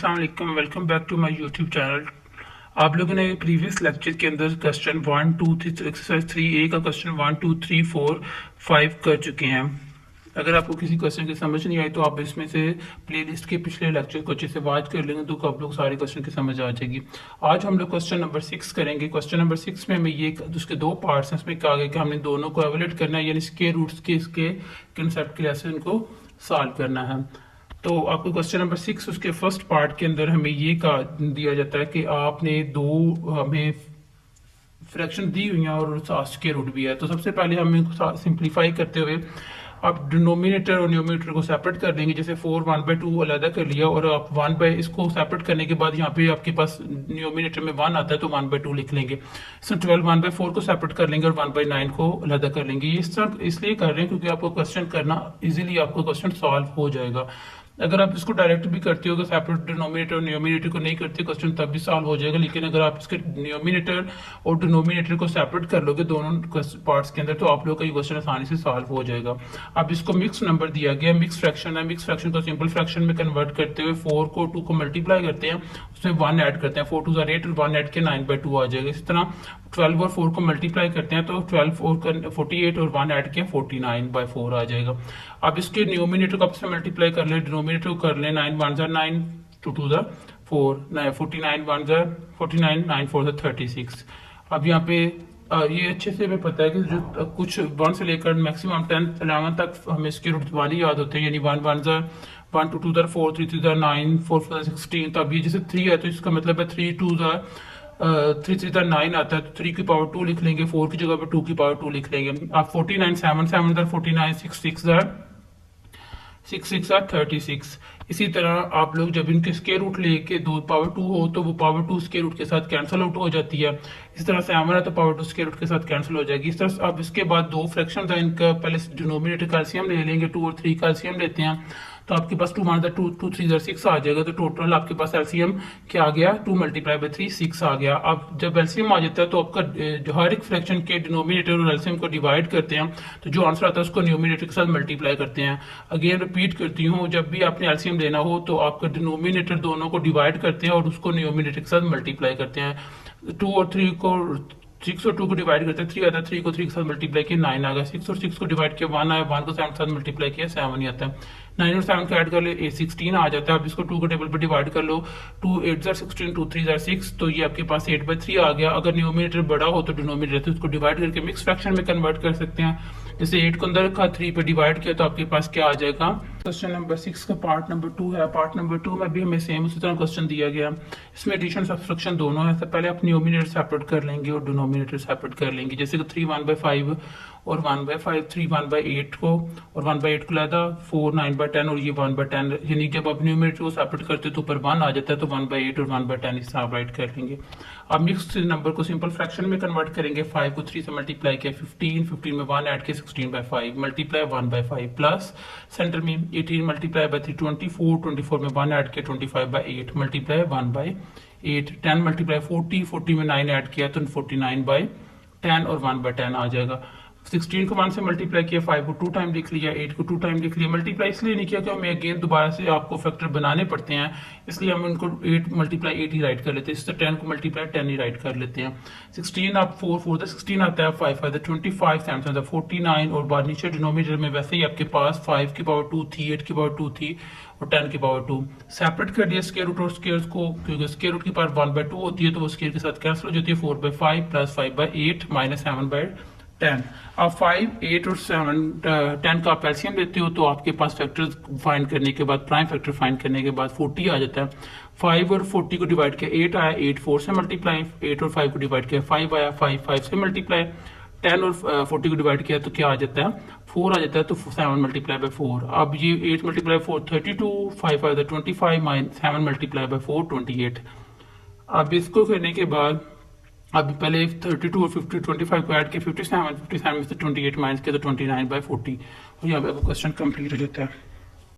अस्सलाम वालेकुम, welcome back to my YouTube channel. आप लोगों ने प्रीवियस लेक्चर के अंदर क्वेश्चन 1 2 3 एक्सरसाइज 3A का क्वेश्चन 1 2 3 4 5 कर चुके हैं। अगर आपको किसी क्वेश्चन की समझ नहीं आई तो आप इसमें से प्लेलिस्ट के पिछले लेक्चर को अच्छे से वॉच कर लेंगे तो आप लोग सारे क्वेश्चन की समझ आ जाएगी। आज हम लोग क्वेश्चन नंबर 6 करेंगे। क्वेश्चन नंबर 6 में हमें ये उसके दो पार्ट्स हैं, इसमें कहा गया कि हमने दोनों को एवोलेट करना है, यानी स्क्वायर रूट्स के इसके कंसेप्ट के ऐसे इनको सॉल्व करना है। तो आपको क्वेश्चन नंबर 6 उसके फर्स्ट पार्ट के अंदर हमें ये कहा दिया जाता है कि आपने दो हमें फ्रैक्शन दी हुई हैं और स्क्वायर रूट भी है। तो सबसे पहले हम इनको सिंप्लीफाई करते हुए आप डिनोमिनेटर और न्यूमिनेटर को सेपरेट कर देंगे। जैसे 4 1/2 अलग कर लिया और आप 1 बाय इसको सेपरेट करने के बाद यहाँ पे आपके पास न्यूमिनेटर में 1 आता है तो 1/2 लिख लेंगे। इसमें 12 1/4 को सेपरेट कर लेंगे और 1/9 को अलग कर लेंगे। ये इस तरह इसलिए कर रहे हैं क्योंकि आपको क्वेश्चन करना इजीली आपको क्वेश्चन सॉल्व हो जाएगा। अगर आप इसको डायरेक्ट भी करते हो, सेपरेट डिनोमिनेटर और न्यूमिनेटर को नहीं करते क्वेश्चन तब भी सॉल्व हो जाएगा। लेकिन अगर आप इसके न्यूमिनेटर और डिनोमिनेटर को सेपरेट कर लोगे दोनों पार्ट्स के अंदर तो आप लोग का ये क्वेश्चन आसानी से सॉल्व हो जाएगा। अब इसको मिक्स नंबर दिया गया, मिक्स फ्रैक्शन है। मिक्स फ्रैक्शन को सिंपल फ्रैक्शन में कन्वर्ट करते हुए 4 को 2 को मल्टीप्लाई करते हैं, उसमें 1 ऐड करते हैं। 4 2 8 और 1 ऐड के 9/2 आ जाएगा। इस तरह 12 और 4 को मल्टीप्लाई करते हैं तो 12 48 और 1 ऐड के 49/4 आ जाएगा। अब इसके न्यूमिनेटर को आपसे मल्टीप्लाई कर लें, डिनोमिनेटर को कर लें। 9 1 9 2 2 4 49 1 49 9 4 36। अब यहाँ पे ये अच्छे से हमें पता है कि जो कुछ 1 से लेकर मैक्सिमम 10 11 तक हमें इसके रूट वाली याद होते हैं, यानी 1 1 1 2 2 4 3 3 9 4 4 16। तो अब ये जैसे 3 है तो इसका मतलब है 3 2 3 3 9 आता है तो 3 की पावर 2 लिख लेंगे, 4 की जगह पर 2 की पावर 2 लिख लेंगे। आप 49 7 7 49 6 6 36। इसी तरह आप लोग जब इनके स्क्वायर रूट लेके दो पावर 2 हो तो वो पावर 2 स्क्वायर रूट के साथ कैंसिल आउट हो जाती है। इस तरह से 7 है तो पावर 2 स्क्वायर रूट के साथ कैंसिल हो जाएगी। इस तरह से अब इसके बाद दो फ्रैक्शन है इनका, पहले डिनोमिनेटर कैल्शियम ले लेंगे, 2 और 3 कैल्शियम लेते हैं तो आपके पास 2 1 2 2 3 6 आ जाएगा। तो टोटल आपके पास एलसीएम क्या आ गया, 2 × 3 6 आ गया। अब जब एलसीएम आ जाता है तो आपका जो हर एक फ्रैक्शन के डिनोमिनेटर और एलसीएम को डिवाइड करते हैं तो जो आंसर आता है उसको न्यूमिनेटर के साथ मल्टीप्लाई करते हैं। अगेन रिपीट करती हूँ, जब भी आपने एलसीएम लेना हो तो आपका डिनोमिनेटर दोनों को डिवाइड करते हैं और उसको न्यूमिनेटर के साथ मल्टीप्लाई करते हैं। 2 और 3 को 6 और 2 को डिवाइड करते हैं, 3 आता है, 3 को 3 के साथ मल्टीप्लाई किया 9 आ गया। 6 और 6 को डिवाइड किया 1 आया, 1 को 7 के साथ मल्टीप्लाई किया 7 ही आता है। 9 और 7 को ऐड कर ले 16 आ जाता है। अब इसको 2 के टेबल पर डिवाइड कर लो, 2 8 16 2 3 6 तो ये आपके पास 8/3 आ गया। अगर न्यूमिनेटर बड़ा हो तो डिनोमिनेटर तो उसको डिवाइड करके मिक्स फ्रैक्शन में कन्वर्ट कर सकते हैं। जैसे 8 को अंदर रखा, 3 पे डिवाइड किया तो आपके पास क्या आ जाएगा। क्वेश्चन नंबर 6 का पार्ट नंबर 2 है। पार्ट नंबर 2 में भी हमें सेम उसी तरह क्वेश्चन दिया गया। इसमें एडिशन सब्सट्रैक्शन दोनों है। पहले आप न्यूमिनेटर सेपरेट कर लेंगे और डिनोमिनेटर सेपरेट कर लेंगे। जैसे कि 3 1/5 और 1/5, 3 1/8 को और 1/8 को लादा, 4 9/10 और ये 1/10, यानी जब आप न्यूमिनेटर को सेपरेट करते तो ऊपर 1 आ जाता है तो 1/8 और 1/10 इस तरह राइट कर लेंगे। अब मिक्स नंबर को सिंपल फ्रैक्शन में कन्वर्ट करेंगे। 5 को 3 से मल्टीप्लाई किया 15 में 1 ऐड के 16/5 मल्टीप्लाई 1/5 प्लस सेंटर में 18 मल्टीप्लाई बाय 3 24 में 1 ऐड किया 25/8 मल्टीप्लाई 1/8 10 मल्टीप्लाई 40 में 9 ऐड किया तो 49/10 और 1/10 आ जाएगा। 16 को 1 से मल्टीप्लाई किया, 5 को 2 टाइम लिख लिया, 8 को 2 टाइम लिख लिया। मल्टीप्लाई इसलिए नहीं किया कि हमें अगेन दोबारा से आपको फैक्टर बनाने पड़ते हैं, इसलिए हम इनको 8 × 8 ही राइट कर लेते हैं। इससे 10 को मल्टीप्लाई 10 ही राइट कर लेते हैं। 16 आप 4 4 16 आता है, 5 5 25 7 7 49 और बाद नीचे डिनोमिनेटर में वैसे ही आपके पास 5 की पावर 2 थी, 8 की पावर 2 थी और 10 की पावर 2 सेपरेट कर दिया स्क्वायर रूट और स्क्वायर को, क्योंकि स्क्वायर रूट की पावर 1/2 होती है तो वो स्क्वायर के साथ कैंसिल हो जाती है। 4/5 प्लस 5/8 माइनस 7/10। अब 5 8 और 7 10 का आप एलसीएम लेते हो तो आपके पास फैक्टर्स फाइंड करने के बाद, प्राइम फैक्टर फाइंड करने के बाद 40 आ जाता है। 5 और 40 को डिवाइड किया 8 आया, 8 4 से मल्टीप्लाई, 8 और 5 को डिवाइड किया 5 आया, 5 5 से मल्टीप्लाई, 10 और 40 को डिवाइड किया तो क्या आ जाता है 4 आ जाता है तो 7 मल्टीप्लाई बाय 4। अब ये 8 मल्टीप्लाई 4 32, 5 5 25 माइनस 7 मल्टीप्लाई बाय 4 28। अब इसको करने के बाद अभी पहले 32 और 50 25 को ऐड किया 57 में से 28 माइनस किया तो 29/40 और यहाँ पे क्वेश्चन कंप्लीट हो जाता है।